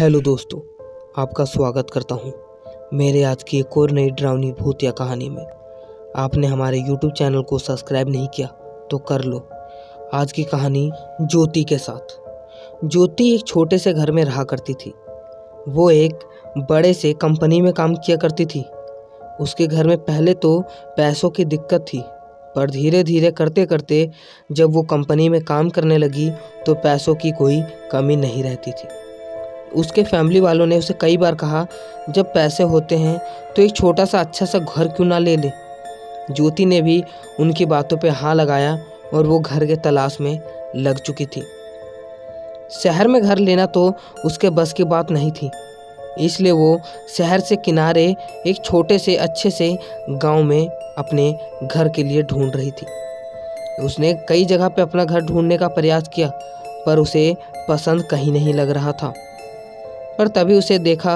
Hello दोस्तों, आपका स्वागत करता हूं मेरे आज की एक और नई डरावनी भूतिया कहानी में। आपने हमारे YouTube चैनल को सब्सक्राइब नहीं किया तो कर लो। आज की कहानी ज्योति के साथ। ज्योति एक छोटे से घर में रहा करती थी। वो एक बड़े से कंपनी में काम किया करती थी। उसके घर में पहले तो पैसों की दिक्कत थी, पर धीरे धीरे करते करते जब वो कंपनी में काम करने लगी तो पैसों की कोई कमी नहीं रहती थी। उसके फैमिली वालों ने उसे कई बार कहा, जब पैसे होते हैं तो एक छोटा सा अच्छा सा घर क्यों ना ले ले। ज्योति ने भी उनकी बातों पे हाँ लगाया और वो घर के तलाश में लग चुकी थी। शहर में घर लेना तो उसके बस की बात नहीं थी, इसलिए वो शहर से किनारे एक छोटे से अच्छे से गांव में अपने घर के लिए ढूंढ रही थी। उसने कई जगह पे अपना घर ढूंढने का प्रयास किया, पर उसे पसंद कहीं नहीं लग रहा था। पर तभी उसे देखा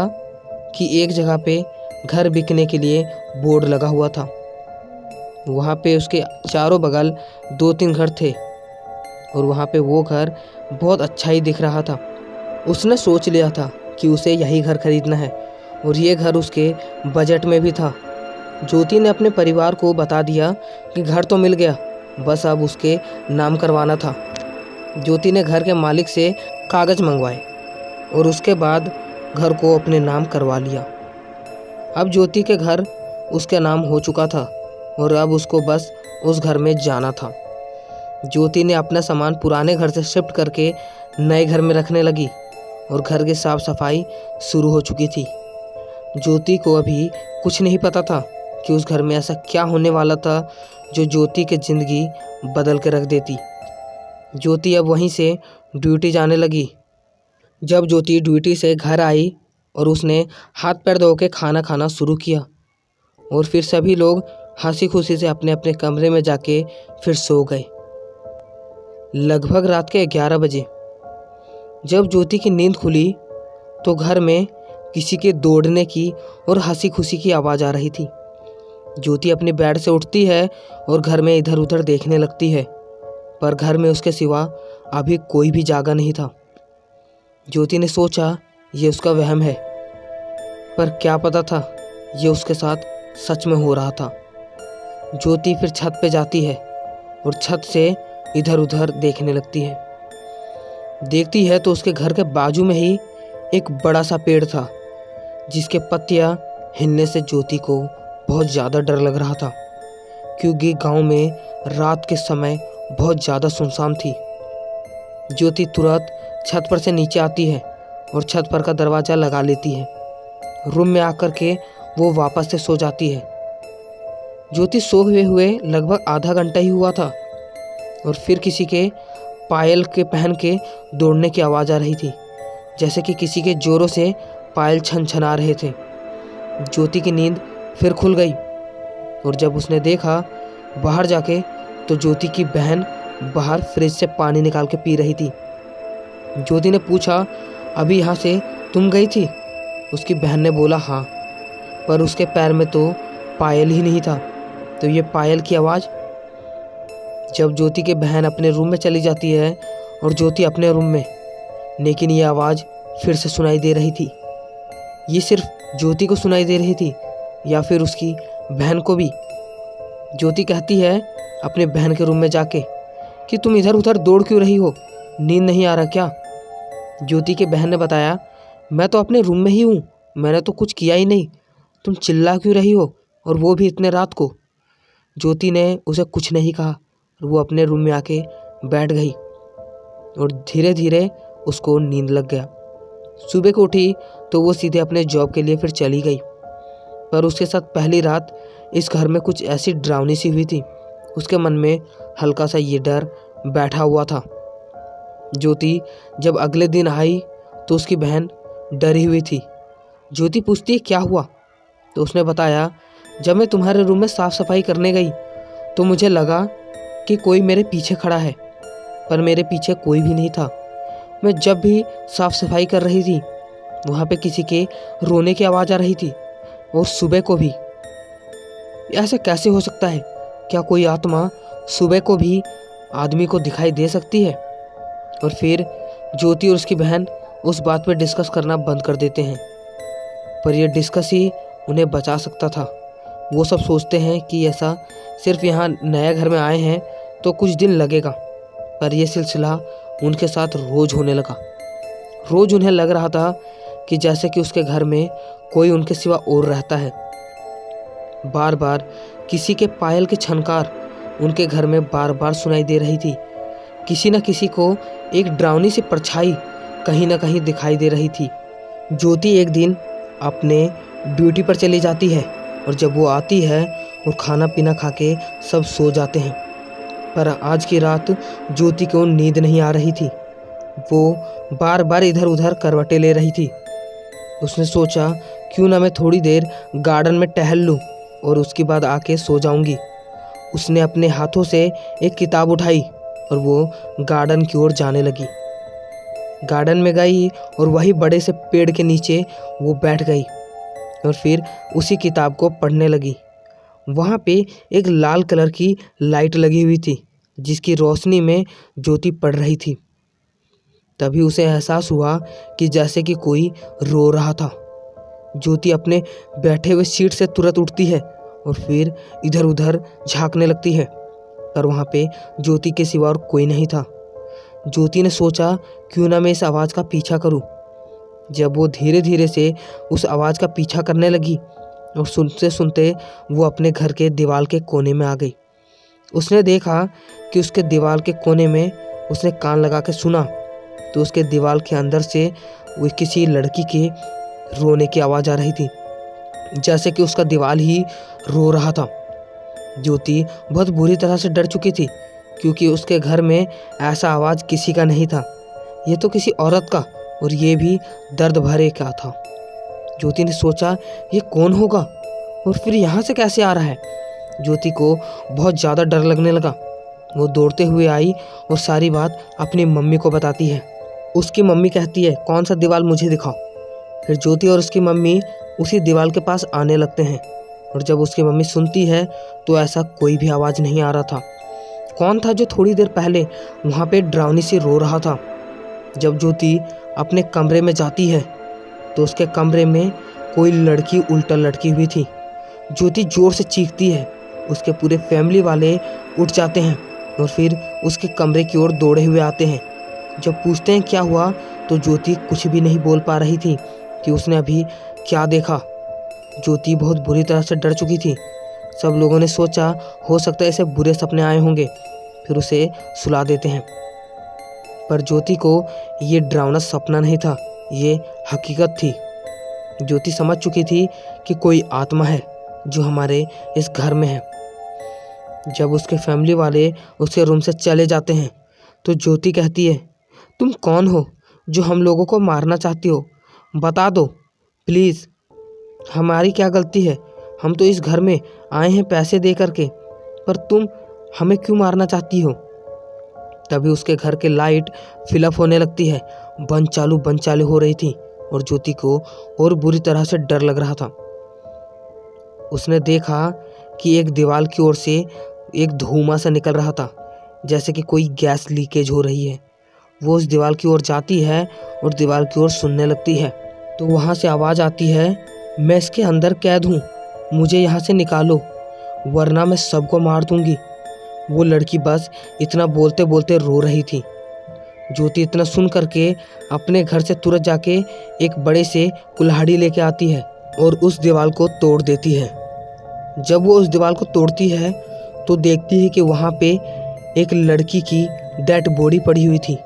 कि एक जगह पे घर बिकने के लिए बोर्ड लगा हुआ था। वहाँ पे उसके चारों बगल 2-3 घर थे और वहाँ पे वो घर बहुत अच्छा ही दिख रहा था। उसने सोच लिया था कि उसे यही घर खरीदना है और ये घर उसके बजट में भी था। ज्योति ने अपने परिवार को बता दिया कि घर तो मिल गया, बस अब उसके नाम करवाना था। ज्योति ने घर के मालिक से कागज़ मंगवाए और उसके बाद घर को अपने नाम करवा लिया। अब ज्योति के घर उसके नाम हो चुका था और अब उसको बस उस घर में जाना था। ज्योति ने अपना सामान पुराने घर से शिफ्ट करके नए घर में रखने लगी और घर की साफ सफाई शुरू हो चुकी थी। ज्योति को अभी कुछ नहीं पता था कि उस घर में ऐसा क्या होने वाला था जो ज्योति की ज़िंदगी बदल के रख देती। ज्योति अब वहीं से ड्यूटी जाने लगी। जब ज्योति ड्यूटी से घर आई और उसने हाथ पैर धो के खाना खाना शुरू किया और फिर सभी लोग हंसी खुशी से अपने अपने कमरे में जाके फिर सो गए। लगभग रात के 11 बजे जब ज्योति की नींद खुली तो घर में किसी के दौड़ने की और हंसी खुशी की आवाज़ आ रही थी। ज्योति अपने बेड से उठती है और घर में इधर उधर देखने लगती है, पर घर में उसके सिवा अभी कोई भी जागा नहीं था। ज्योति ने सोचा ये उसका वहम है, पर क्या पता था ये उसके साथ सच में हो रहा था। ज्योति फिर छत पे जाती है और छत से इधर उधर देखने लगती है। देखती है तो उसके घर के बाजू में ही एक बड़ा सा पेड़ था जिसके पत्तियां हिलने से ज्योति को बहुत ज़्यादा डर लग रहा था, क्योंकि गांव में रात के समय बहुत ज़्यादा सुनसान थी। ज्योति तुरंत छत पर से नीचे आती है और छत पर का दरवाज़ा लगा लेती है। रूम में आकर के वो वापस से सो जाती है। ज्योति सोए हुए लगभग आधा घंटा ही हुआ था और फिर किसी के पायल के पहन के दौड़ने की आवाज़ आ रही थी, जैसे कि किसी के जोरों से पायल छन छना रहे थे। ज्योति की नींद फिर खुल गई और जब उसने देखा बाहर जाके तो ज्योति की बहन बाहर फ्रिज से पानी निकाल के पी रही थी। ज्योति ने पूछा, अभी यहाँ से तुम गई थी? उसकी बहन ने बोला हाँ, पर उसके पैर में तो पायल ही नहीं था। तो ये पायल की आवाज़। जब ज्योति की बहन अपने रूम में चली जाती है और ज्योति अपने रूम में, लेकिन ये आवाज़ फिर से सुनाई दे रही थी। ये सिर्फ ज्योति को सुनाई दे रही थी या फिर उसकी बहन को भी? ज्योति कहती है अपने बहन के रूम में जाके कि तुम इधर उधर दौड़ क्यों रही हो, नींद नहीं आ रहा क्या? ज्योति की बहन ने बताया, मैं तो अपने रूम में ही हूँ, मैंने तो कुछ किया ही नहीं, तुम चिल्ला क्यों रही हो, और वो भी इतने रात को? ज्योति ने उसे कुछ नहीं कहा और वो अपने रूम में आके बैठ गई और धीरे धीरे उसको नींद लग गया। सुबह को उठी तो वो सीधे अपने जॉब के लिए फिर चली गई, पर उसके साथ पहली रात इस घर में कुछ ऐसी डरावनी सी हुई थी। उसके मन में हल्का सा ये डर बैठा हुआ था। ज्योति जब अगले दिन आई तो उसकी बहन डरी हुई थी। ज्योति पूछती है क्या हुआ, तो उसने बताया, जब मैं तुम्हारे रूम में साफ़ सफाई करने गई तो मुझे लगा कि कोई मेरे पीछे खड़ा है, पर मेरे पीछे कोई भी नहीं था। मैं जब भी साफ़ सफाई कर रही थी वहाँ पे किसी के रोने की आवाज़ आ रही थी और सुबह को भी। ऐसा कैसे हो सकता है? क्या कोई आत्मा सुबह को भी आदमी को दिखाई दे सकती है? और फिर ज्योति और उसकी बहन उस बात पे डिस्कस करना बंद कर देते हैं। पर यह डिस्कस ही उन्हें बचा सकता था। वो सब सोचते हैं कि ऐसा सिर्फ यहाँ नया घर में आए हैं तो कुछ दिन लगेगा, पर यह सिलसिला उनके साथ रोज़ होने लगा। रोज़ उन्हें लग रहा था कि जैसे कि उसके घर में कोई उनके सिवा और रहता है। बार बार किसी के पायल की छनकार उनके घर में बार बार सुनाई दे रही थी। किसी न किसी को एक डरावनी सी परछाई कहीं न कहीं दिखाई दे रही थी। ज्योति एक दिन अपने ड्यूटी पर चली जाती है और जब वो आती है और खाना पीना खा के सब सो जाते हैं, पर आज की रात ज्योति को नींद नहीं आ रही थी। वो बार बार इधर उधर करवटें ले रही थी। उसने सोचा क्यों ना मैं थोड़ी देर गार्डन में टहल लूँ और उसके बाद आके सो जाऊंगी। उसने अपने हाथों से एक किताब उठाई और वो गार्डन की ओर जाने लगी। गार्डन में गई और वही बड़े से पेड़ के नीचे वो बैठ गई और फिर उसी किताब को पढ़ने लगी। वहाँ पे एक लाल कलर की लाइट लगी हुई थी जिसकी रोशनी में ज्योति पढ़ रही थी। तभी उसे एहसास हुआ कि जैसे कि कोई रो रहा था। ज्योति अपने बैठे हुए सीट से तुरंत उठती है और फिर इधर उधर झांकने लगती है, पर वहाँ पे ज्योति के सिवा और कोई नहीं था। ज्योति ने सोचा क्यों ना मैं इस आवाज़ का पीछा करूँ। जब वो धीरे धीरे से उस आवाज़ का पीछा करने लगी और सुनते सुनते वो अपने घर के दीवार के कोने में आ गई। उसने देखा कि उसके दीवार के कोने में उसने कान लगा के सुना तो उसके दीवार के अंदर से वो किसी लड़की के रोने की आवाज़ आ रही थी, जैसे कि उसका दीवार ही रो रहा था। ज्योति बहुत बुरी तरह से डर चुकी थी क्योंकि उसके घर में ऐसा आवाज़ किसी का नहीं था। ये तो किसी औरत का, और ये भी दर्द भरे का था। ज्योति ने सोचा ये कौन होगा और फिर यहाँ से कैसे आ रहा है। ज्योति को बहुत ज़्यादा डर लगने लगा। वो दौड़ते हुए आई और सारी बात अपनी मम्मी को बताती है। उसकी मम्मी कहती है कौन सा दीवार मुझे दिखाओ। फिर ज्योति और उसकी मम्मी उसी दीवार के पास आने लगते हैं और जब उसकी मम्मी सुनती है तो ऐसा कोई भी आवाज़ नहीं आ रहा था। कौन था जो थोड़ी देर पहले वहाँ पे डरावनी सी रो रहा था। जब ज्योति अपने कमरे में जाती है तो उसके कमरे में कोई लड़की उल्टा लटकी हुई थी। ज्योति जोर से चीखती है। उसके पूरे फैमिली वाले उठ जाते हैं और फिर उसके कमरे की ओर दौड़े हुए आते हैं। जब पूछते हैं क्या हुआ तो ज्योति कुछ भी नहीं बोल पा रही थी कि उसने अभी क्या देखा। ज्योति बहुत बुरी तरह से डर चुकी थी। सब लोगों ने सोचा हो सकता है इसे बुरे सपने आए होंगे, फिर उसे सुला देते हैं। पर ज्योति को ये डरावना सपना नहीं था, ये हकीकत थी। ज्योति समझ चुकी थी कि कोई आत्मा है जो हमारे इस घर में है। जब उसके फैमिली वाले उसके रूम से चले जाते हैं तो ज्योति कहती है तुम कौन हो जो हम लोगों को मारना चाहती हो, बता दो प्लीज़, हमारी क्या गलती है। हम तो इस घर में आए हैं पैसे दे करके, पर तुम हमें क्यों मारना चाहती हो। तभी उसके घर के लाइट फिलअप होने लगती है, बंद चालू हो रही थी और ज्योति को और बुरी तरह से डर लग रहा था। उसने देखा कि एक दीवार की ओर से एक धुआं सा निकल रहा था, जैसे कि कोई गैस लीकेज हो रही है। वो उस दीवार की ओर जाती है और दीवार की ओर सुनने लगती है तो वहाँ से आवाज़ आती है मैं इसके अंदर कैद हूँ, मुझे यहाँ से निकालो वरना मैं सबको मार दूँगी। वो लड़की बस इतना बोलते बोलते रो रही थी। ज्योति इतना सुन करके अपने घर से तुरंत जाके एक बड़े से कुल्हाड़ी लेके आती है और उस दीवार को तोड़ देती है। जब वो उस दीवार को तोड़ती है तो देखती है कि वहाँ पे एक लड़की की डेड बॉडी पड़ी हुई थी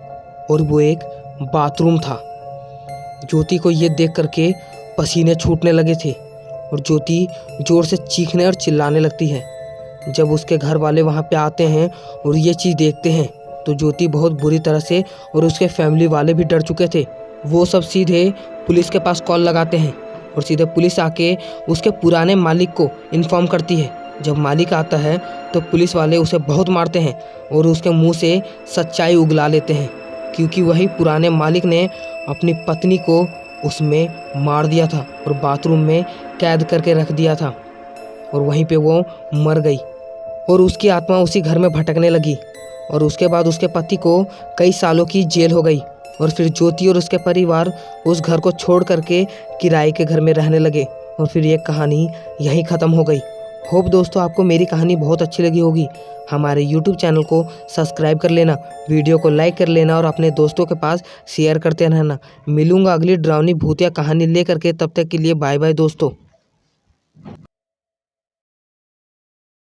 और वो एक बाथरूम था। ज्योति को ये देख करके पसीने छूटने लगे थे और ज्योति ज़ोर से चीखने और चिल्लाने लगती है। जब उसके घर वाले वहाँ पे आते हैं और ये चीज़ देखते हैं तो ज्योति बहुत बुरी तरह से, और उसके फैमिली वाले भी डर चुके थे। वो सब सीधे पुलिस के पास कॉल लगाते हैं और सीधे पुलिस आके उसके पुराने मालिक को इन्फॉर्म करती है। जब मालिक आता है तो पुलिस वाले उसे बहुत मारते हैं और उसके मुंह से सच्चाई उगला लेते हैं, क्योंकि वही पुराने मालिक ने अपनी पत्नी को उसमें मार दिया था और बाथरूम में कैद करके रख दिया था और वहीं पे वो मर गई और उसकी आत्मा उसी घर में भटकने लगी। और उसके बाद उसके पति को कई सालों की जेल हो गई और फिर ज्योति और उसके परिवार उस घर को छोड़ करके किराए के घर में रहने लगे और फिर ये कहानी यहीं ख़त्म हो गई। होप दोस्तों आपको मेरी कहानी बहुत अच्छी लगी होगी। हमारे YouTube चैनल को सब्सक्राइब कर लेना, वीडियो को लाइक कर लेना और अपने दोस्तों के पास शेयर करते रहना। मिलूंगा अगली डरावनी भूतिया कहानी लेकर के, तब तक के लिए बाय बाय दोस्तों।